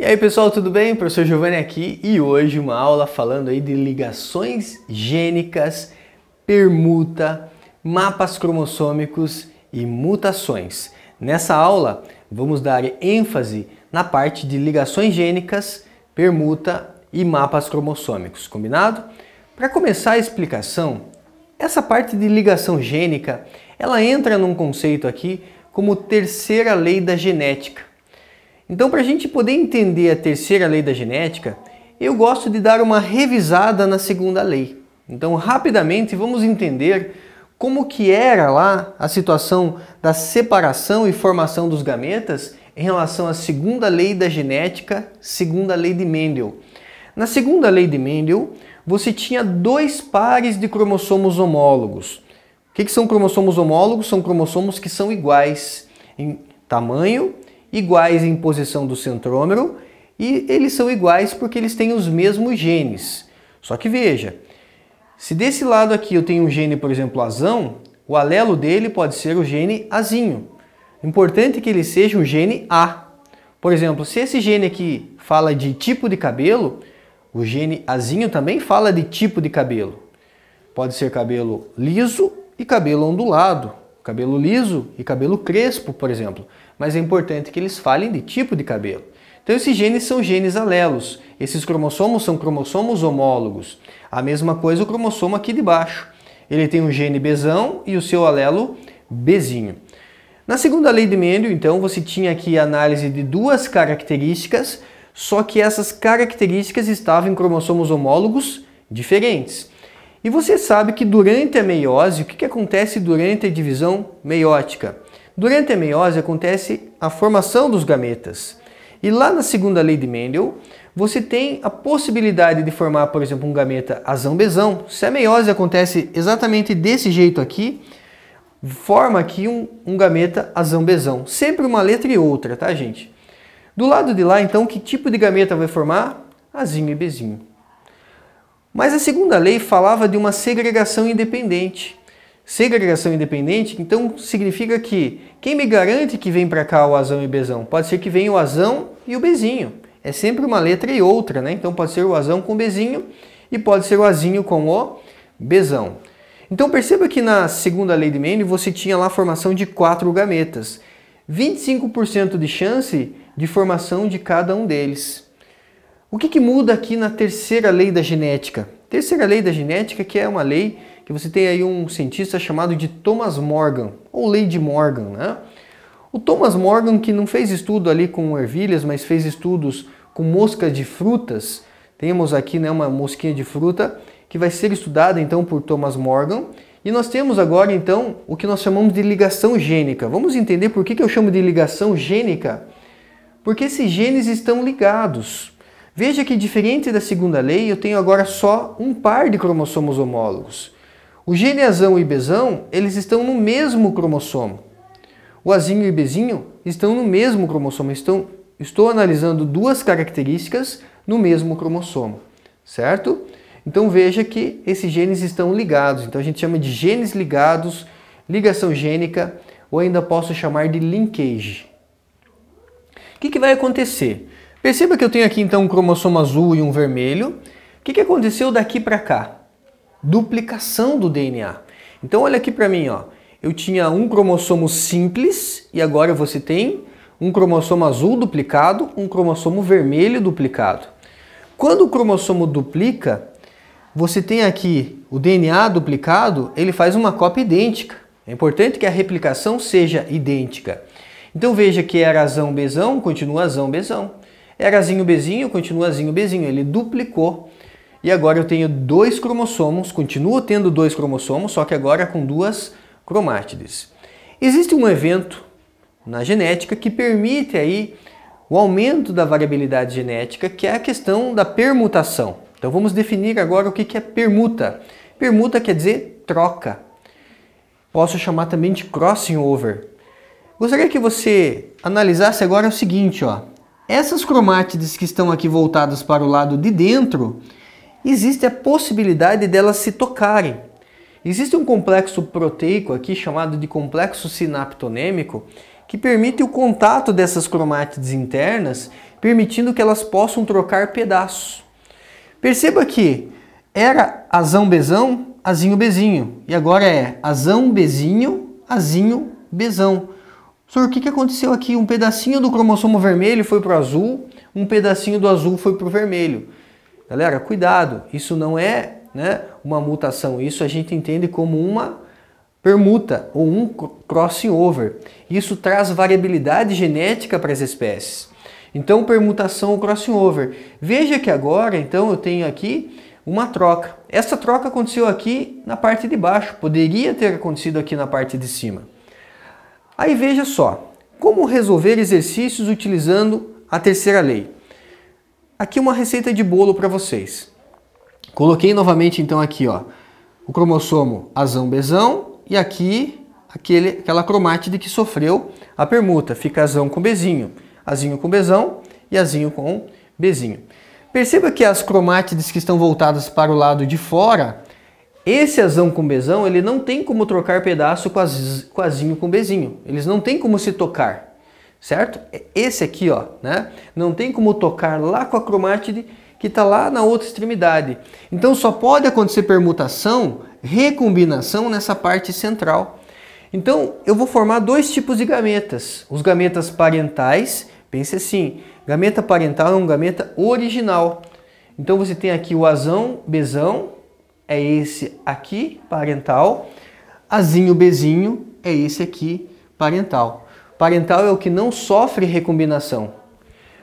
E aí pessoal, tudo bem? Professor Giovanni aqui e hoje uma aula falando aí de ligações gênicas, permuta, mapas cromossômicos e mutações. Nessa aula vamos dar ênfase na parte de ligações gênicas, permuta e mapas cromossômicos, combinado? Para começar a explicação, essa parte de ligação gênica, ela entra num conceito aqui como terceira lei da genética. Então, para a gente poder entender a terceira lei da genética, eu gosto de dar uma revisada na segunda lei. Então, rapidamente, vamos entender como que era lá a situação da separação e formação dos gametas em relação à segunda lei da genética, segunda lei de Mendel. Na segunda lei de Mendel, você tinha dois pares de cromossomos homólogos. O que são cromossomos homólogos? São cromossomos que são iguais em tamanho, iguais em posição do centrômero, e eles são iguais porque eles têm os mesmos genes. Só que veja, se desse lado aqui eu tenho um gene, por exemplo, azão, o alelo dele pode ser o gene azinho. Importante que ele seja um gene A. Por exemplo, se esse gene aqui fala de tipo de cabelo, o gene azinho também fala de tipo de cabelo. Pode ser cabelo liso e cabelo ondulado, cabelo liso e cabelo crespo, por exemplo. Mas é importante que eles falem de tipo de cabelo. Então esses genes são genes alelos. Esses cromossomos são cromossomos homólogos. A mesma coisa o cromossomo aqui de baixo. Ele tem um gene Bzão e o seu alelo Bzinho. Na segunda lei de Mendel, então, você tinha aqui a análise de duas características, só que essas características estavam em cromossomos homólogos diferentes. E você sabe que durante a meiose, o que acontece durante a divisão meiótica? Durante a meiose acontece a formação dos gametas. E lá na segunda lei de Mendel, você tem a possibilidade de formar, por exemplo, um gameta azão-bezão. Se a meiose acontece exatamente desse jeito aqui, forma aqui um gameta azão-bezão. Sempre uma letra e outra, tá, gente? Do lado de lá, então, que tipo de gameta vai formar? Azinho e bezinho. Mas a segunda lei falava de uma segregação independente. Segregação independente, então, significa que quem me garante que vem para cá o azão e o bezão? Pode ser que venha o azão e o bezinho. É sempre uma letra e outra, né? Então pode ser o azão com o bezinho e pode ser o azinho com o bezão. Então perceba que na segunda lei de Mendel você tinha lá a formação de 4 gametas. 25% de chance de formação de cada um deles. O que muda aqui na terceira lei da genética? Terceira lei da genética, que é uma lei que você tem aí um cientista chamado de Thomas Morgan, ou lei de Morgan, né? O Thomas Morgan, que não fez estudo ali com ervilhas, mas fez estudos com moscas de frutas. Temos aqui, né, uma mosquinha de fruta que vai ser estudada então por Thomas Morgan. E nós temos agora então o que nós chamamos de ligação gênica. Vamos entender por que eu chamo de ligação gênica? Porque esses genes estão ligados. Veja que diferente da segunda lei, eu tenho agora só um par de cromossomos homólogos. O gene azão e bezão, eles estão no mesmo cromossomo. O azinho e bezinho estão no mesmo cromossomo. Estou analisando duas características no mesmo cromossomo, certo? Então veja que esses genes estão ligados. Então a gente chama de genes ligados, ligação gênica, ou ainda posso chamar de linkage. O que vai acontecer? Perceba que eu tenho aqui então um cromossomo azul e um vermelho. O que aconteceu daqui para cá? Duplicação do DNA. Então olha aqui para mim, ó. Eu tinha um cromossomo simples e agora você tem um cromossomo azul duplicado, um cromossomo vermelho duplicado. Quando o cromossomo duplica, você tem aqui o DNA duplicado, ele faz uma cópia idêntica. É importante que a replicação seja idêntica. Então veja que era azão-bezão, continua azão-bezão. Era azinho-bezinho, continua azinho-bezinho. Ele duplicou. E agora eu tenho dois cromossomos, continuo tendo dois cromossomos, só que agora com duas cromátides. Existe um evento na genética que permite aí o aumento da variabilidade genética, que é a questão da permutação. Então vamos definir agora o que é permuta. Permuta quer dizer troca. Posso chamar também de crossing over. Gostaria que você analisasse agora o seguinte, ó. Essas cromátides que estão aqui voltadas para o lado de dentro, existe a possibilidade delas se tocarem. Existe um complexo proteico aqui chamado de complexo sinaptonêmico que permite o contato dessas cromátides internas, permitindo que elas possam trocar pedaços. Perceba que era azão bezão, azinho bezinho, e agora é azão bezinho, azinho bezão. Senhor, o que aconteceu aqui? Um pedacinho do cromossomo vermelho foi para o azul, um pedacinho do azul foi para o vermelho. Galera, cuidado, isso não é, uma mutação, isso a gente entende como uma permuta ou um crossing over. Isso traz variabilidade genética para as espécies. Então, permutação ou crossing over. Veja que agora, então, eu tenho aqui uma troca. Essa troca aconteceu aqui na parte de baixo, poderia ter acontecido aqui na parte de cima. Aí veja só, como resolver exercícios utilizando a terceira lei. Aqui uma receita de bolo para vocês. Coloquei novamente então aqui, ó, o cromossomo azão-bezão e aqui aquela cromátide que sofreu a permuta. Fica azão com bezinho, azinho com bezão e azinho com bezinho. Perceba que as cromátides que estão voltadas para o lado de fora, esse azão com bezão, ele não tem como trocar pedaço com azinho com bezinho. Eles não tem como se tocar, certo? Esse aqui, ó, não tem como tocar lá com a cromátide que está lá na outra extremidade. Então só pode acontecer permutação, recombinação nessa parte central. Então eu vou formar dois tipos de gametas. Os gametas parentais, pense assim, gameta parental é um gameta original. Então você tem aqui o azão, bezão, é esse aqui, parental. Azinho, bezinho, é esse aqui, parental. Parental é o que não sofre recombinação.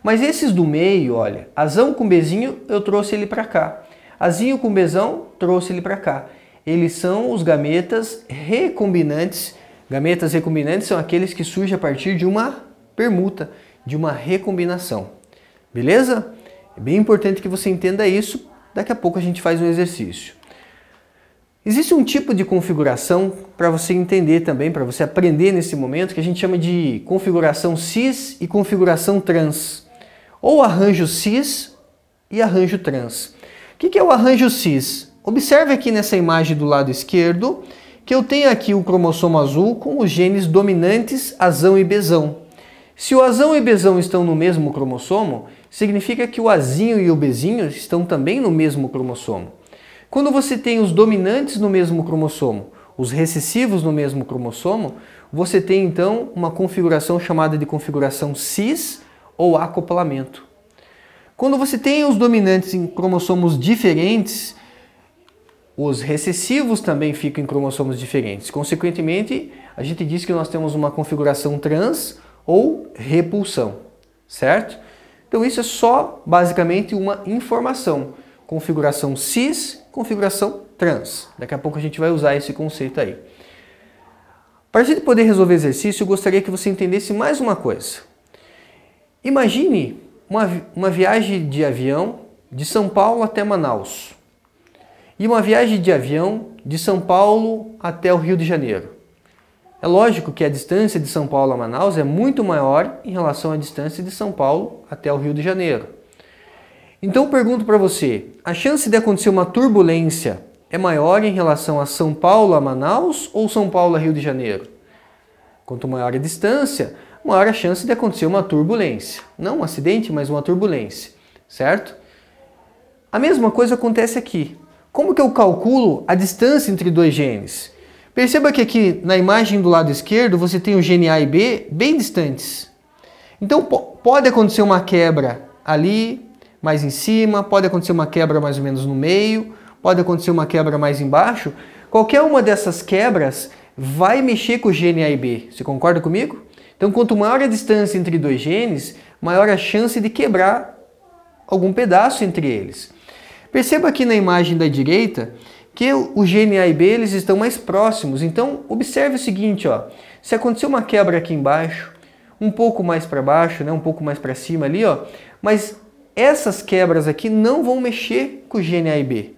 Mas esses do meio, olha, azão com bezinho, eu trouxe ele para cá. Azinho com bezão, trouxe ele para cá. Eles são os gametas recombinantes. Gametas recombinantes são aqueles que surgem a partir de uma permuta, de uma recombinação. Beleza? É bem importante que você entenda isso. Daqui a pouco a gente faz um exercício. Existe um tipo de configuração para você entender também, para você aprender nesse momento, que a gente chama de configuração cis e configuração trans. Ou arranjo cis e arranjo trans. O que é o arranjo cis? Observe aqui nessa imagem do lado esquerdo que eu tenho aqui o cromossomo azul com os genes dominantes azão e bezão. Se o azão e bezão estão no mesmo cromossomo, significa que o azinho e o bezinho estão também no mesmo cromossomo. Quando você tem os dominantes no mesmo cromossomo, os recessivos no mesmo cromossomo, você tem então uma configuração chamada de configuração cis ou acoplamento. Quando você tem os dominantes em cromossomos diferentes, os recessivos também ficam em cromossomos diferentes. Consequentemente, a gente diz que nós temos uma configuração trans ou repulsão, certo? Então isso é só basicamente uma informação. Configuração cis, configuração trans. Daqui a pouco a gente vai usar esse conceito aí. Para a gente poder resolver exercício, eu gostaria que você entendesse mais uma coisa. Imagine uma viagem de avião de São Paulo até Manaus e uma viagem de avião de São Paulo até o Rio de Janeiro. É lógico que a distância de São Paulo a Manaus é muito maior em relação à distância de São Paulo até o Rio de Janeiro. Então eu pergunto para você, a chance de acontecer uma turbulência é maior em relação a São Paulo a Manaus ou São Paulo a Rio de Janeiro? Quanto maior a distância, maior a chance de acontecer uma turbulência. Não um acidente, mas uma turbulência, certo? A mesma coisa acontece aqui. Como que eu calculo a distância entre dois genes? Perceba que aqui na imagem do lado esquerdo você tem o gene A e B bem distantes. Então pode acontecer uma quebra ali, mais em cima, pode acontecer uma quebra mais ou menos no meio, pode acontecer uma quebra mais embaixo. Qualquer uma dessas quebras vai mexer com o gene A e B. Você concorda comigo? Então, quanto maior a distância entre dois genes, maior a chance de quebrar algum pedaço entre eles. Perceba aqui na imagem da direita que o gene A e B eles estão mais próximos. Então, observe o seguinte, ó, se acontecer uma quebra aqui embaixo, um pouco mais para baixo, um pouco mais para cima ali, ó, mas essas quebras aqui não vão mexer com o gene A e B.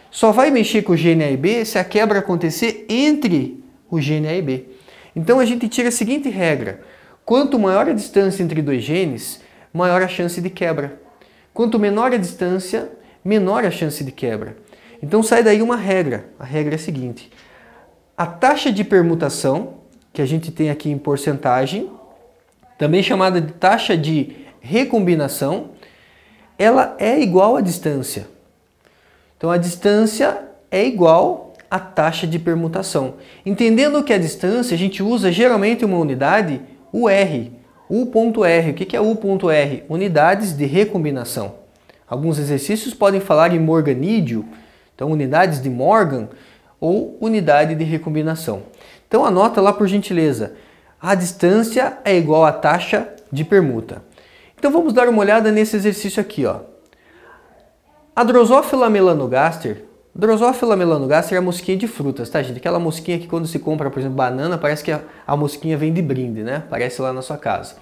Só vai mexer com o gene A e B se a quebra acontecer entre o gene A e B. Então a gente tira a seguinte regra: quanto maior a distância entre dois genes, maior a chance de quebra. Quanto menor a distância, menor a chance de quebra. Então sai daí uma regra. A regra é a seguinte: a taxa de permutação, que a gente tem aqui em porcentagem, também chamada de taxa de recombinação, ela é igual à distância. Então a distância é igual à taxa de permutação. Entendendo que a distância, a gente usa geralmente uma unidade UR. U.R. O que é U.R? Unidades de recombinação. Alguns exercícios podem falar em morganídeo, então unidades de Morgan ou unidade de recombinação. Então anota lá por gentileza. A distância é igual à taxa de permuta. Então vamos dar uma olhada nesse exercício aqui, ó. A Drosophila melanogaster é a mosquinha de frutas, tá, gente? Aquela mosquinha que quando se compra, por exemplo, banana, parece que a mosquinha vem de brinde, né? Parece lá na sua casa.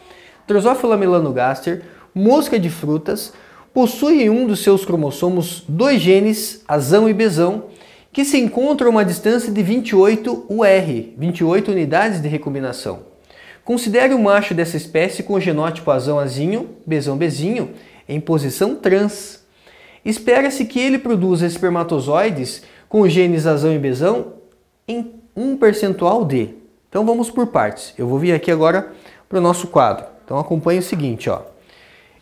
Drosophila melanogaster, mosca de frutas, possui em um dos seus cromossomos dois genes, azão e bezão, que se encontram a uma distância de 28 UR, 28 unidades de recombinação. Considere o macho dessa espécie com o genótipo azão-azinho, bezão-bezinho, em posição trans. Espera-se que ele produza espermatozoides com os genes azão e bezão em 1% de. Então vamos por partes. Eu vou vir aqui agora para o nosso quadro. Então acompanhe o seguinte, ó.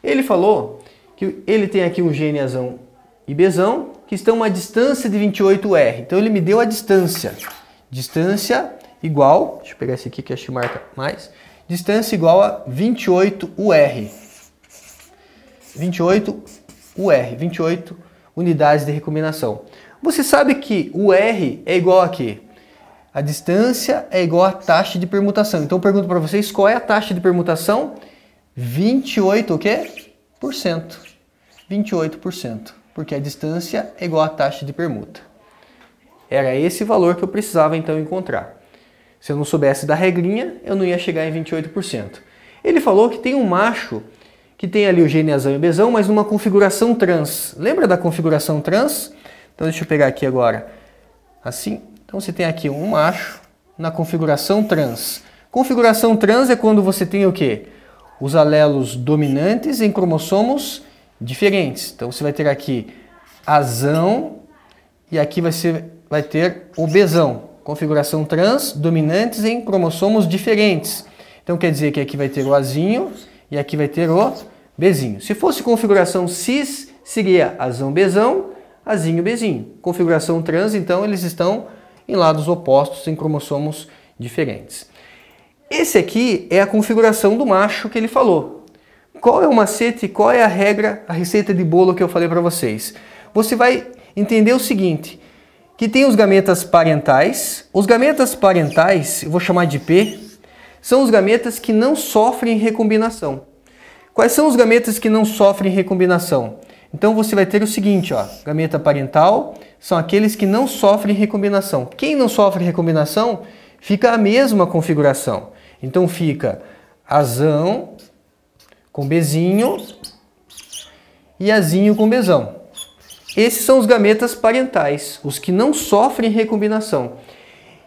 Ele falou que ele tem aqui um gene azão e bezão que estão a uma distância de 28 R. Então ele me deu a distância. Distância igual, deixa eu pegar esse aqui que acho que marca mais. Distância igual a 28 UR. 28 unidades de recombinação. Você sabe que o R é igual a quê? A distância é igual à taxa de permutação. Então eu pergunto para vocês qual é a taxa de permutação? 28 o quê? Por cento. 28%. Porque a distância é igual à taxa de permuta. Era esse valor que eu precisava então encontrar. Se eu não soubesse da regrinha, eu não ia chegar em 28%. Ele falou que tem um macho que tem ali o gene azão e bezão, mas numa configuração trans. Lembra da configuração trans? Então deixa eu pegar aqui agora. Assim. Então você tem aqui um macho na configuração trans. Configuração trans é quando você tem o quê? Os alelos dominantes em cromossomos diferentes. Então você vai ter aqui azão e aqui vai ter o bezão. Configuração trans, dominantes em cromossomos diferentes. Então quer dizer que aqui vai ter o azinho e aqui vai ter o bezinho. Se fosse configuração cis, seria azão-bezão, azinho-bezinho. Configuração trans, então, eles estão em lados opostos, em cromossomos diferentes. Esse aqui é a configuração do macho que ele falou. Qual é o macete, qual é a regra, a receita de bolo que eu falei para vocês? Você vai entender o seguinte, que tem os gametas parentais. Os gametas parentais, eu vou chamar de P, são os gametas que não sofrem recombinação. Quais são os gametas que não sofrem recombinação? Então você vai ter o seguinte, ó, gameta parental são aqueles que não sofrem recombinação. Quem não sofre recombinação, fica a mesma configuração. Então fica azão com bezinho e azinho com bezão. Esses são os gametas parentais, os que não sofrem recombinação.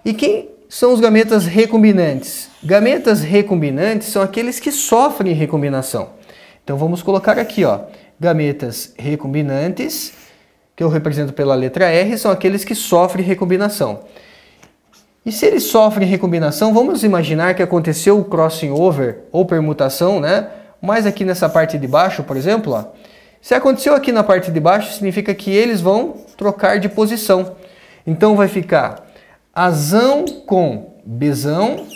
E quem são os gametas recombinantes? Gametas recombinantes são aqueles que sofrem recombinação. Então vamos colocar aqui, ó, gametas recombinantes, que eu represento pela letra R, são aqueles que sofrem recombinação. E se eles sofrem recombinação, vamos imaginar que aconteceu o crossing over ou permutação, né? Mas aqui nessa parte de baixo, por exemplo, ó, se aconteceu aqui na parte de baixo, significa que eles vão trocar de posição. Então vai ficar azão com bezão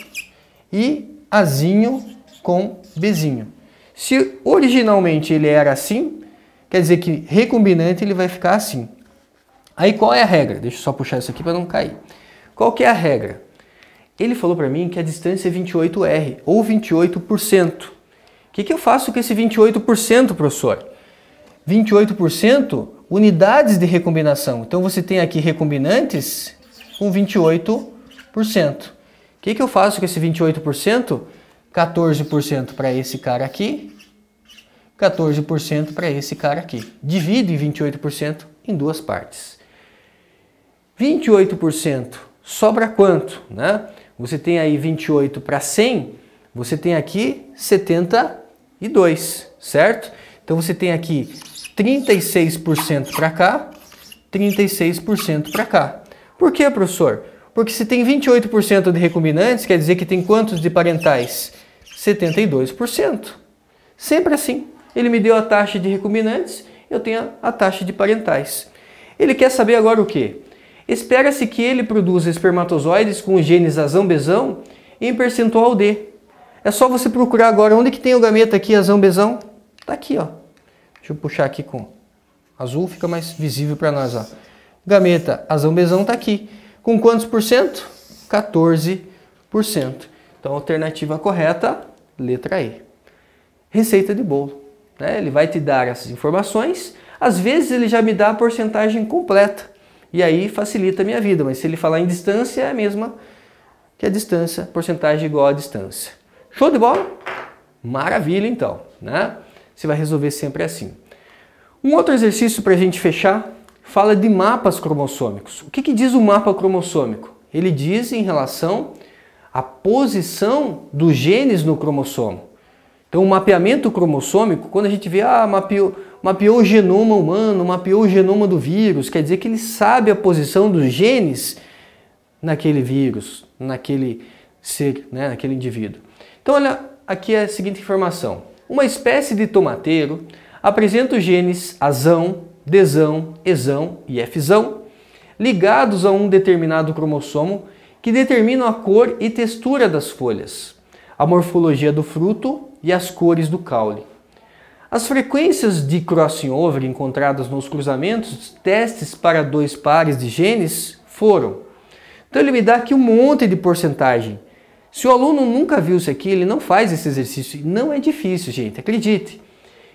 e azinho com bezinho. Se originalmente ele era assim, quer dizer que recombinante ele vai ficar assim. Aí qual é a regra? Deixa eu só puxar isso aqui para não cair. Qual que é a regra? Ele falou para mim que a distância é 28R, ou 28%. O que eu faço com esse 28%, professor? 28% unidades de recombinação. Então você tem aqui recombinantes com 28%. O que eu faço com esse 28%? 14% para esse cara aqui, 14% para esse cara aqui. Divido em 28% em duas partes. 28% sobra quanto, né? Você tem aí 28 para 100, você tem aqui 72, certo? Então você tem aqui 36% para cá, 36% para cá. Por quê, professor? Porque se tem 28% de recombinantes, quer dizer que tem quantos de parentais? 72%. Sempre assim. Ele me deu a taxa de recombinantes, eu tenho a taxa de parentais. Ele quer saber agora o quê? Espera-se que ele produza espermatozoides com os genes azão-besão em percentual D. É só você procurar agora onde que tem o gameta aqui, azão-besão. Tá aqui, ó. Deixa eu puxar aqui com azul, fica mais visível para nós, ó. Gameta azão-besão tá aqui. Com quantos por cento? 14%. Então, a alternativa correta, letra E. Receita de bolo. Né? Ele vai te dar essas informações. Às vezes, ele já me dá a porcentagem completa. E aí, facilita a minha vida. Mas se ele falar em distância, é a mesma que a distância, porcentagem igual à distância. Show de bola? Maravilha, então. Né? Você vai resolver sempre assim. Um outro exercício para a gente fechar fala de mapas cromossômicos. O que diz o mapa cromossômico? Ele diz em relação à posição dos genes no cromossomo. Então, o mapeamento cromossômico, quando a gente vê, mapeou o genoma humano, mapeou o genoma do vírus, quer dizer que ele sabe a posição dos genes naquele vírus, naquele ser, né, naquele indivíduo. Então, olha, aqui é a seguinte informação. Uma espécie de tomateiro apresenta os genes azão, desão, ezão e fzão, ligados a um determinado cromossomo que determinam a cor e textura das folhas, a morfologia do fruto e as cores do caule. As frequências de crossing over encontradas nos cruzamentos, testes para 2 pares de genes, foram. Então ele me dá aqui um monte de porcentagem. Se o aluno nunca viu isso aqui, ele não faz esse exercício. Não é difícil, gente, acredite.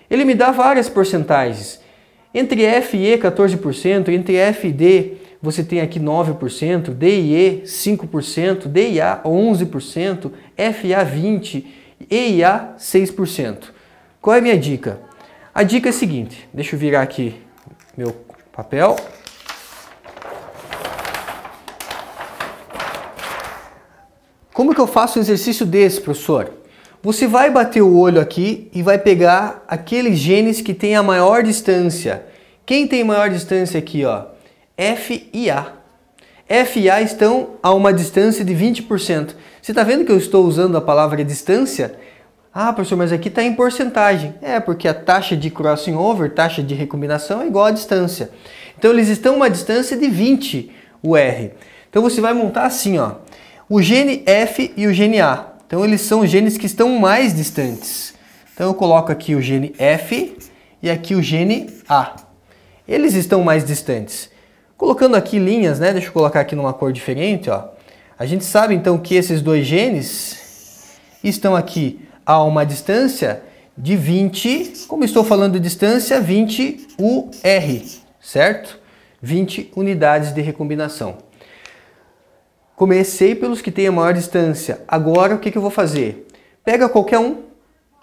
Ele me dá várias porcentagens. Entre F e E, 14%, entre F e D, você tem aqui 9%, D e E, 5%, D e A, 11%, F e A, 20%, E e A, 6%. Qual é a minha dica? A dica é a seguinte, deixa eu virar aqui meu papel. Como que eu faço um exercício desse, professor? Você vai bater o olho aqui e vai pegar aqueles genes que têm a maior distância. Quem tem maior distância aqui, ó? F e A. F e A estão a uma distância de 20%. Você está vendo que eu estou usando a palavra distância? Ah, professor, mas aqui está em porcentagem. É, porque a taxa de crossing over, taxa de recombinação, é igual à distância. Então, eles estão a uma distância de 20, o R. Então, você vai montar assim, ó. O gene F e o gene A. Então, eles são os genes que estão mais distantes. Então, eu coloco aqui o gene F e aqui o gene A. Eles estão mais distantes. Colocando aqui linhas, né? Deixa eu colocar aqui numa cor diferente, ó. A gente sabe, então, que esses dois genes estão aqui a uma distância de 20, como estou falando de distância, 20 UR, certo? 20 unidades de recombinação. Comecei pelos que têm a maior distância. Agora, o que eu vou fazer? Pega qualquer um.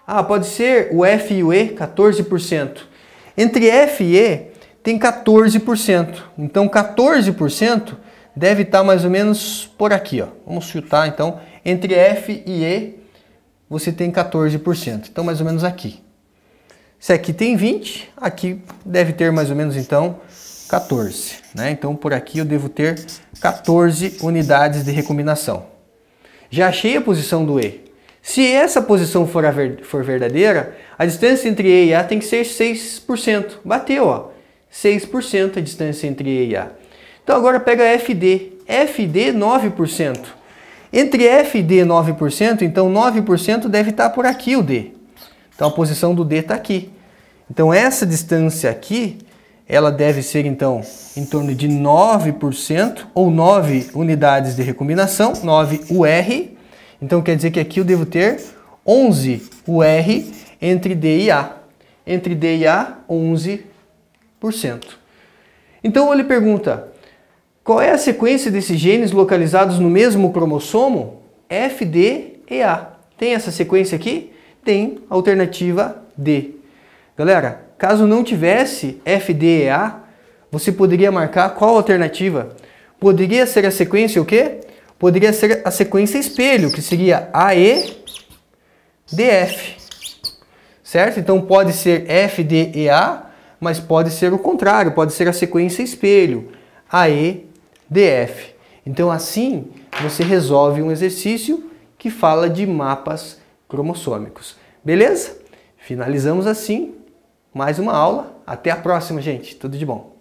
Ah, pode ser o F e o E, 14%. Entre F e E, tem 14%. Então, 14% deve estar mais ou menos por aqui, ó. Vamos chutar, então, entre F e E, você tem 14%. Então, mais ou menos aqui. Se aqui tem 20, aqui deve ter mais ou menos, então, 14. Né? Então, por aqui eu devo ter 14 unidades de recombinação. Já achei a posição do E. Se essa posição for verdadeira, a distância entre E e A tem que ser 6%. Bateu, ó. 6% a distância entre E e A. Então, agora pega FD. FD, 9%. Entre F e D, 9%, então 9% deve estar por aqui o D. Então, a posição do D está aqui. Então, essa distância aqui, ela deve ser, então, em torno de 9%, ou 9 unidades de recombinação, 9 UR. Então, quer dizer que aqui eu devo ter 11 UR entre D e A. Entre D e A, 11%. Então, ele pergunta, qual é a sequência desses genes localizados no mesmo cromossomo? F, D e A. Tem essa sequência aqui? Tem, alternativa D. Galera, caso não tivesse F, D e A, você poderia marcar qual alternativa? Poderia ser a sequência o quê? Poderia ser a sequência espelho, que seria AE, DF. Certo? Então pode ser F, D e A, mas pode ser o contrário, pode ser a sequência espelho, AE, DF. Então assim você resolve um exercício que fala de mapas cromossômicos. cromossômicos. Beleza? Finalizamos assim mais uma aula. Até a próxima, gente. Tudo de bom.